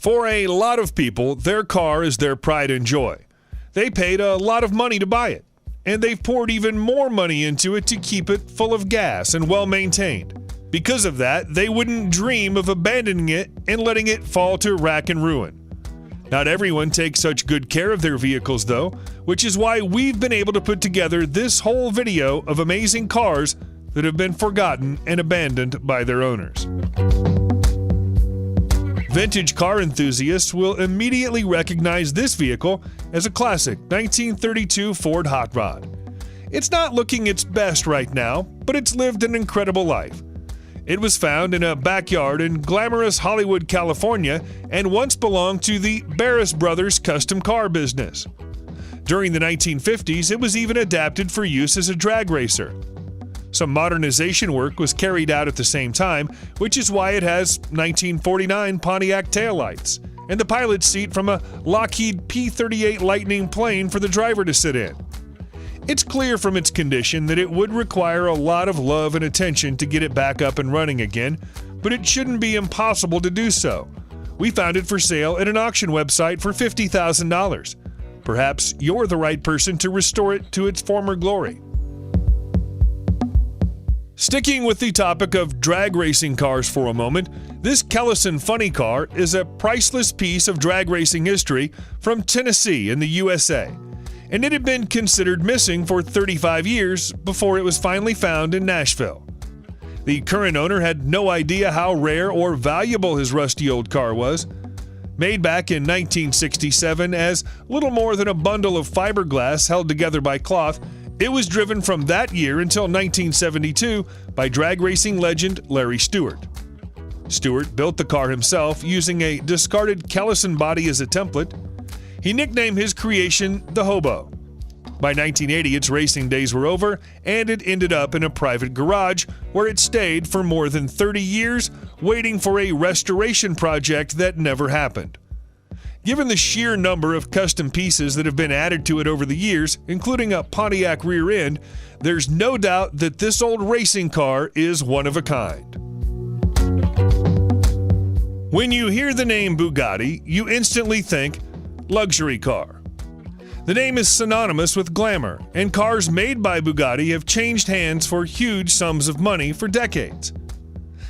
For a lot of people, their car is their pride and joy. They paid a lot of money to buy it, and they've poured even more money into it to keep it full of gas and well-maintained. Because of that, they wouldn't dream of abandoning it and letting it fall to rack and ruin. Not everyone takes such good care of their vehicles, though, which is why we've been able to put together this whole video of amazing cars that have been forgotten and abandoned by their owners. Vintage car enthusiasts will immediately recognize this vehicle as a classic 1932 Ford Hot Rod. It's not looking its best right now, but it's lived an incredible life. It was found in a backyard in glamorous Hollywood, California, and once belonged to the Barris Brothers custom car business. During the 1950s, it was even adapted for use as a drag racer. Some modernization work was carried out at the same time, which is why it has 1949 Pontiac taillights and the pilot's seat from a Lockheed P-38 Lightning plane for the driver to sit in. It's clear from its condition that it would require a lot of love and attention to get it back up and running again, but it shouldn't be impossible to do so. We found it for sale at an auction website for $50,000. Perhaps you're the right person to restore it to its former glory. Sticking with the topic of drag racing cars for a moment, this Careless funny car is a priceless piece of drag racing history from Tennessee in the USA, and it had been considered missing for 35 years before it was finally found in Nashville. The current owner had no idea how rare or valuable his rusty old car was. Made back in 1967 as little more than a bundle of fiberglass held together by cloth, it was driven from that year until 1972 by drag racing legend Larry Stewart. Stewart built the car himself using a discarded Careless body as a template. He nicknamed his creation the Hobo. By 1980, its racing days were over, and it ended up in a private garage where it stayed for more than 30 years, waiting for a restoration project that never happened. Given the sheer number of custom pieces that have been added to it over the years, including a Pontiac rear end, there's no doubt that this old racing car is one of a kind. When you hear the name Bugatti, you instantly think luxury car. The name is synonymous with glamour, and cars made by Bugatti have changed hands for huge sums of money for decades.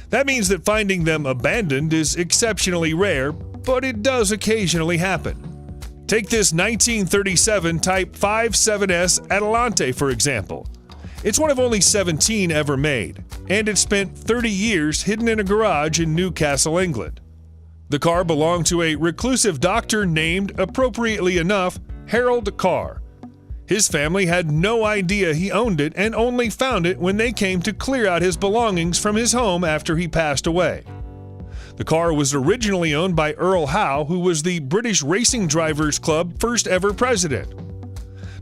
That means that finding them abandoned is exceptionally rare, but it does occasionally happen. Take this 1937 Type 57S Adelante, for example. It's one of only 17 ever made, and it spent 30 years hidden in a garage in Newcastle, England. The car belonged to a reclusive doctor named, appropriately enough, Harold Carr. His family had no idea he owned it and only found it when they came to clear out his belongings from his home after he passed away. The car was originally owned by Earl Howe, who was the British Racing Drivers Club first ever president.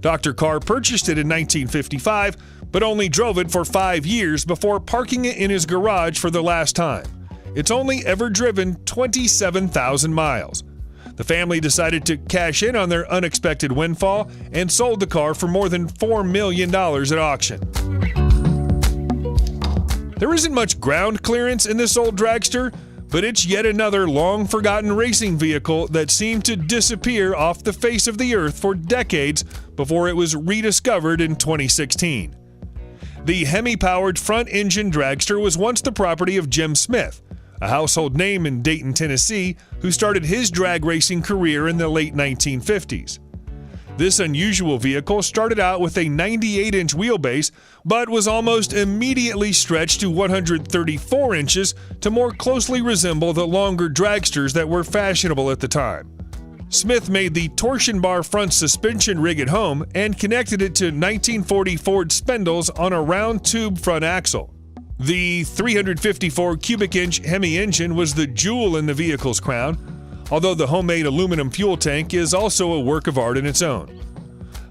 Dr. Carr purchased it in 1955, but only drove it for 5 years before parking it in his garage for the last time. It's only ever driven 27,000 miles. The family decided to cash in on their unexpected windfall and sold the car for more than $4 million at auction. There isn't much ground clearance in this old dragster, but it's yet another long-forgotten racing vehicle that seemed to disappear off the face of the earth for decades before it was rediscovered in 2016. The Hemi-powered front-engine dragster was once the property of Jim Smith, a household name in Dayton, Tennessee, who started his drag racing career in the late 1950s. This unusual vehicle started out with a 98-inch wheelbase, but was almost immediately stretched to 134 inches to more closely resemble the longer dragsters that were fashionable at the time. Smith made the torsion bar front suspension rig at home and connected it to 1940 Ford spindles on a round tube front axle. The 354 cubic inch Hemi engine was the jewel in the vehicle's crown, although the homemade aluminum fuel tank is also a work of art in its own.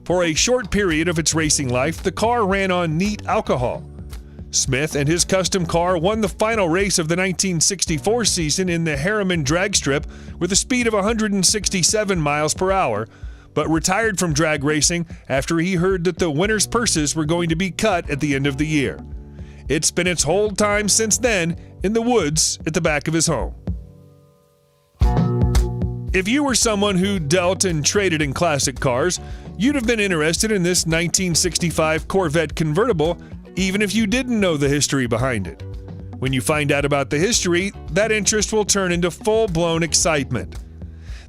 For a short period of its racing life, the car ran on neat alcohol. Smith and his custom car won the final race of the 1964 season in the Harriman drag strip with a speed of 167 miles per hour, but retired from drag racing after he heard that the winner's purses were going to be cut at the end of the year. It's been its whole time since then in the woods at the back of his home. If you were someone who dealt and traded in classic cars, you'd have been interested in this 1965 Corvette convertible, even if you didn't know the history behind it. When you find out about the history, that interest will turn into full-blown excitement.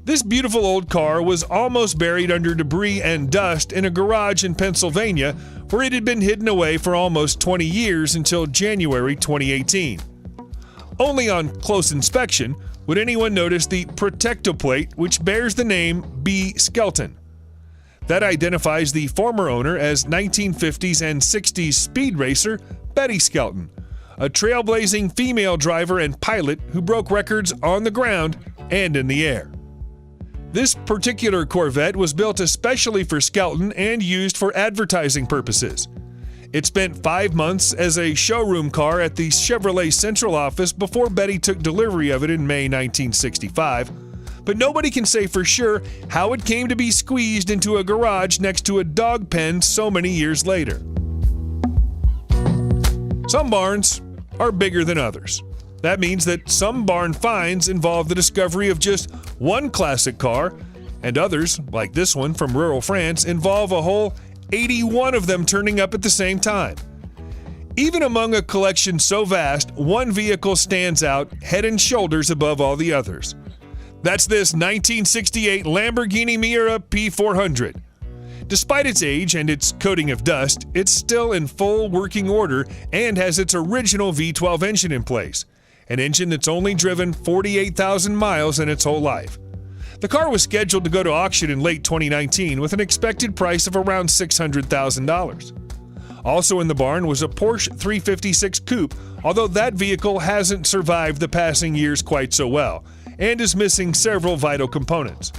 This beautiful old car was almost buried under debris and dust in a garage in Pennsylvania, where it had been hidden away for almost 20 years until January 2018. Only on close inspection would anyone notice the protecto plate, which bears the name B. Skelton. That identifies the former owner as 1950s and 60s speed racer Betty Skelton, a trailblazing female driver and pilot who broke records on the ground and in the air. This particular Corvette was built especially for Skelton and used for advertising purposes. It spent 5 months as a showroom car at the Chevrolet Central office before Betty took delivery of it in May 1965, but nobody can say for sure how it came to be squeezed into a garage next to a dog pen so many years later. Some barns are bigger than others. That means that some barn finds involve the discovery of just one classic car, and others, like this one from rural France, involve a whole 81 of them turning up at the same time. Even among a collection so vast, one vehicle stands out head and shoulders above all the others. That's this 1968 Lamborghini Miura P400. Despite its age and its coating of dust, it's still in full working order and has its original V12 engine in place, an engine that's only driven 48,000 miles in its whole life. The car was scheduled to go to auction in late 2019 with an expected price of around $600,000. Also in the barn was a Porsche 356 Coupe, although that vehicle hasn't survived the passing years quite so well and is missing several vital components.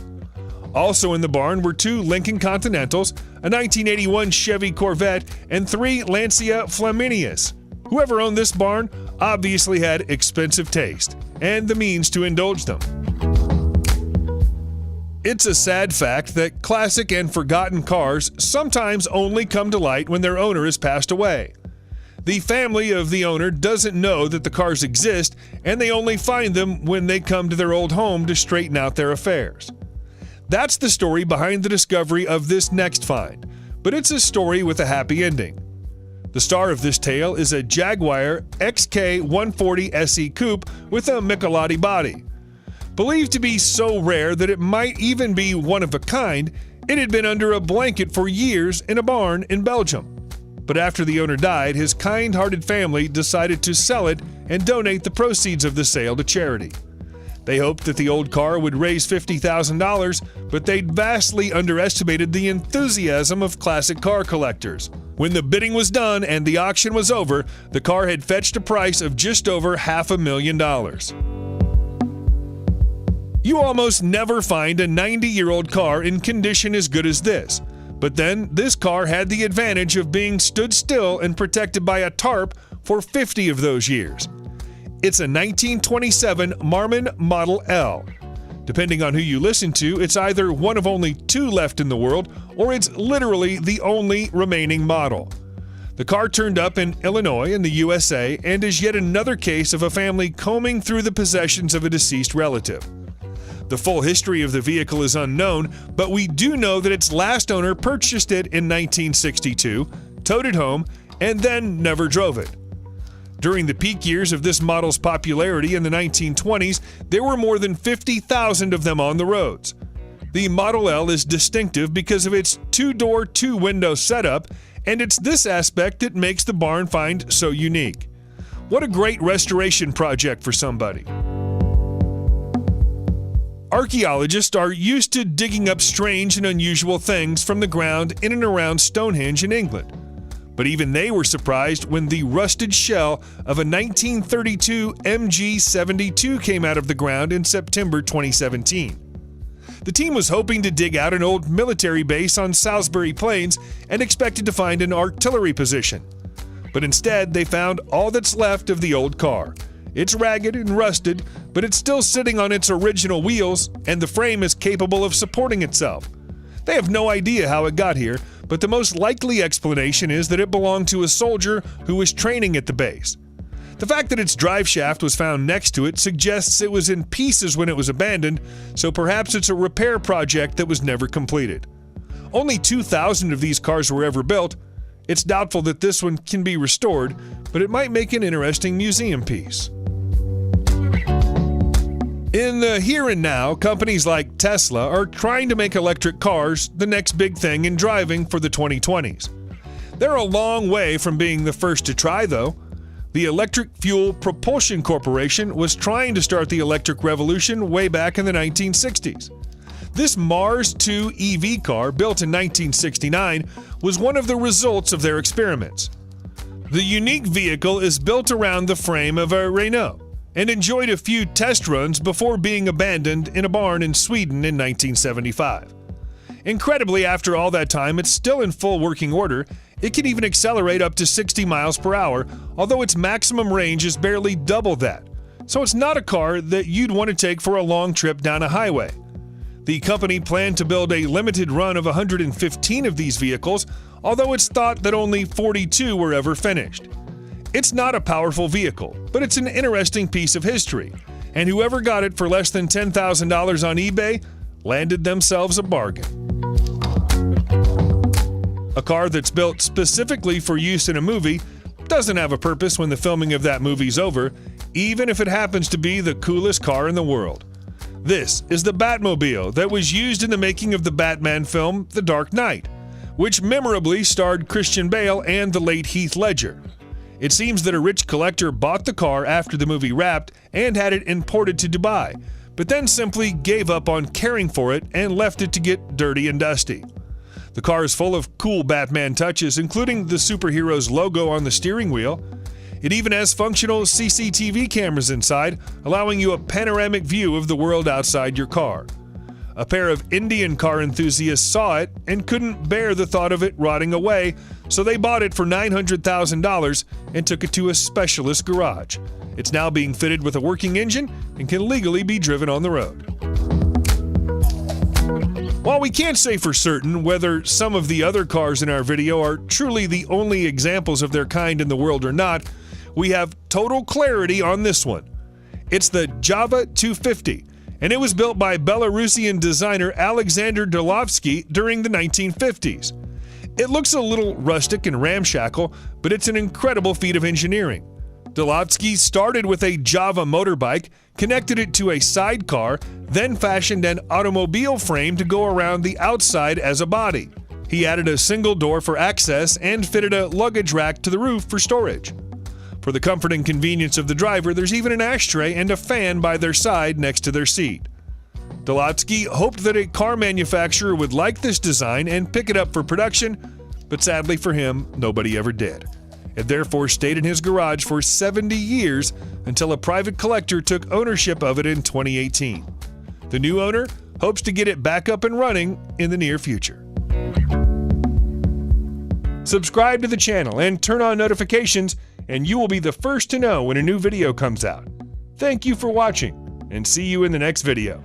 Also in the barn were 2 Lincoln Continentals, a 1981 Chevy Corvette, and 3 Lancia Flaminias. Whoever owned this barn obviously had expensive taste and the means to indulge them. It's a sad fact that classic and forgotten cars sometimes only come to light when their owner has passed away. The family of the owner doesn't know that the cars exist, and they only find them when they come to their old home to straighten out their affairs. That's the story behind the discovery of this next find, but it's a story with a happy ending. The star of this tale is a Jaguar XK140 SE Coupe with a Michelotti body. Believed to be so rare that it might even be one of a kind, it had been under a blanket for years in a barn in Belgium. But after the owner died, his kind-hearted family decided to sell it and donate the proceeds of the sale to charity. They hoped that the old car would raise $50,000, but they'd vastly underestimated the enthusiasm of classic car collectors. When the bidding was done and the auction was over, the car had fetched a price of just over $500,000. You almost never find a 90-year-old car in condition as good as this, but then this car had the advantage of being stood still and protected by a tarp for 50 of those years. It's a 1927 Marmon Model L. Depending on who you listen to, it's either one of only 2 left in the world, or it's literally the only remaining model. The car turned up in Illinois in the USA and is yet another case of a family combing through the possessions of a deceased relative. The full history of the vehicle is unknown, but we do know that its last owner purchased it in 1962, towed it home, and then never drove it. During the peak years of this model's popularity in the 1920s, there were more than 50,000 of them on the roads. The Model L is distinctive because of its 2-door, 2-window setup, and it's this aspect that makes the barn find so unique. What a great restoration project for somebody. Archaeologists are used to digging up strange and unusual things from the ground in and around Stonehenge in England. But even they were surprised when the rusted shell of a 1932 MG-72 came out of the ground in September 2017. The team was hoping to dig out an old military base on Salisbury Plains and expected to find an artillery position. But instead, they found all that's left of the old car. It's ragged and rusted, but it's still sitting on its original wheels, and the frame is capable of supporting itself. They have no idea how it got here, but the most likely explanation is that it belonged to a soldier who was training at the base. The fact that its drive shaft was found next to it suggests it was in pieces when it was abandoned, so perhaps it's a repair project that was never completed. Only 2,000 of these cars were ever built. It's doubtful that this one can be restored, but it might make an interesting museum piece. In the here and now, companies like Tesla are trying to make electric cars the next big thing in driving for the 2020s. They're a long way from being the first to try, though. The Electric Fuel Propulsion Corporation was trying to start the electric revolution way back in the 1960s. This Mars 2 EV car, built in 1969, was one of the results of their experiments. The unique vehicle is built around the frame of a Renault and enjoyed a few test runs before being abandoned in a barn in Sweden in 1975. Incredibly, after all that time, it's still in full working order. It can even accelerate up to 60 miles per hour, although its maximum range is barely double that. So it's not a car that you'd want to take for a long trip down a highway. The company planned to build a limited run of 115 of these vehicles, although it's thought that only 42 were ever finished. It's not a powerful vehicle, but it's an interesting piece of history, and whoever got it for less than $10,000 on eBay landed themselves a bargain. A car that's built specifically for use in a movie doesn't have a purpose when the filming of that movie's over, even if it happens to be the coolest car in the world. This is the Batmobile that was used in the making of the Batman film The Dark Knight, which memorably starred Christian Bale and the late Heath Ledger. It seems that a rich collector bought the car after the movie wrapped and had it imported to Dubai, but then simply gave up on caring for it and left it to get dirty and dusty. The car is full of cool Batman touches, including the superhero's logo on the steering wheel. It even has functional CCTV cameras inside, allowing you a panoramic view of the world outside your car. A pair of Indian car enthusiasts saw it and couldn't bear the thought of it rotting away, so they bought it for $900,000 and took it to a specialist garage. It's now being fitted with a working engine and can legally be driven on the road. While we can't say for certain whether some of the other cars in our video are truly the only examples of their kind in the world or not, we have total clarity on this one. It's the Java 250, and it was built by Belarusian designer Alexander Dolovsky during the 1950s. It looks a little rustic and ramshackle, but it's an incredible feat of engineering. Dolovsky started with a Java motorbike, connected it to a sidecar, then fashioned an automobile frame to go around the outside as a body. He added a single door for access and fitted a luggage rack to the roof for storage. For the comfort and convenience of the driver, there's even an ashtray and a fan by their side next to their seat. Dolovsky hoped that a car manufacturer would like this design and pick it up for production, but sadly for him, nobody ever did. It therefore stayed in his garage for 70 years until a private collector took ownership of it in 2018. The new owner hopes to get it back up and running in the near future. Subscribe to the channel and turn on notifications, and you will be the first to know when a new video comes out. Thank you for watching, and see you in the next video.